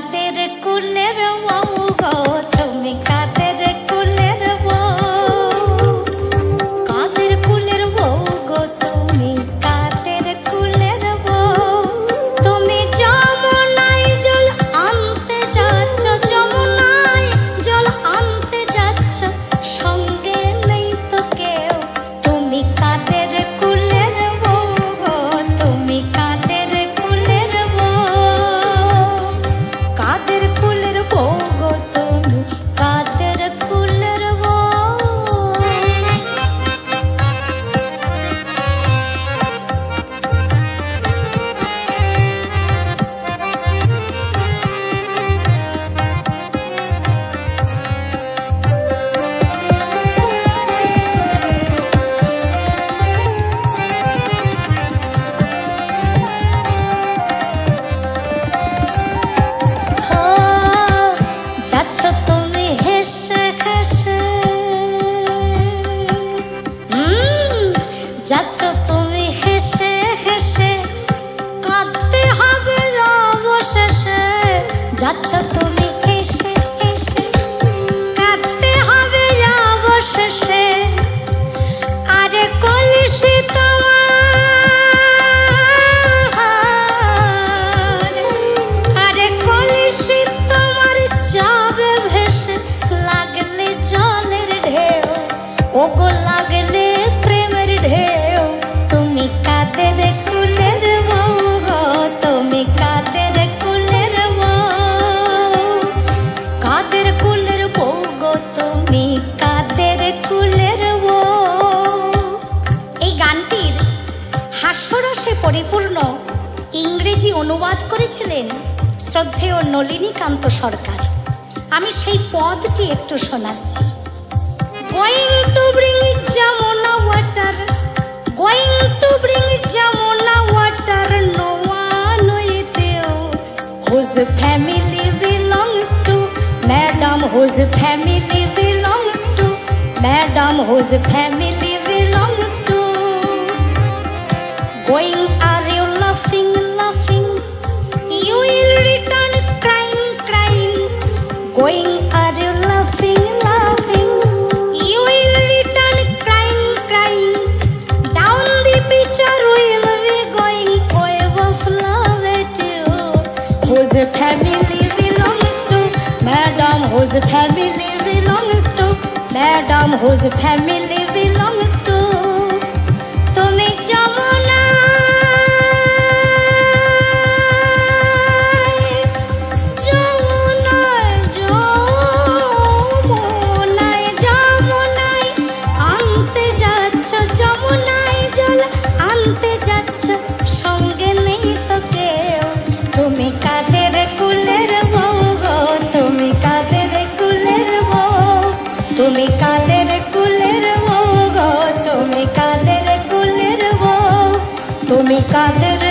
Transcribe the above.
কাদের কুলের বউ গো, তুমি কাদের কুলের বউ, কাদের কুলের বউ গো, তুমি কাদের কুলের বউ। তুমি যমুনায় জল আনতে যাচ্ছ, যমুনায় জল আনতে যাচ্ছ, সঙ্গে নেই তো কেউ, তুমি কাদের কুলের বউ গো, তুমি কাদের কুলের বউ, কাদের কুলের বউ গো, তুমি কাদের কুলের বউ। যাচ্ছ তুমি হেসে হেসে, যাচ্ছ তুমি হেসে হেসে, কাঁদতে হবে অবশেষে, যাচ্ছ তুমি হেসে হেসে, কাঁদতে হবে অবশেষে। আরে কলসি তোমার, আরে কলসি তোমার যাবে ভেসে, লাগলে জলের ঢেউ, ওগো লাগলে প্রেমের ঢেউ, তুমি কাদের কুলের বউ গো, তুমি কাদের কুলের বউ, কাদের কুলের বউ গো, তুমি কাদের কুলের বউ। এই গানটির হাস্যরসে পরিপূর্ণ ইংরেজি অনুবাদ করেছিলেন শ্রদ্ধেয় নলিনীকান্ত সরকার। আমি সেই পদটি একটু শোনাচ্ছি। Going to bring Yamuna water, going to bring Yamuna water, no one with you, whose family belongs to, madam whose family belongs to, madam whose family belongs to. Going are you laughing, laughing, you will return crying, crying. Going are you laughing, laughing, you will return crying, crying. Down the picture will be going, wave of love at you. Whose family belongs to, madam, whose family belongs to, madam, whose family belongs to. তুমি যমুনা তুমি কাদের কুলের বউ গো, তুমি কাদের কুলের বউ, তুমি কাদের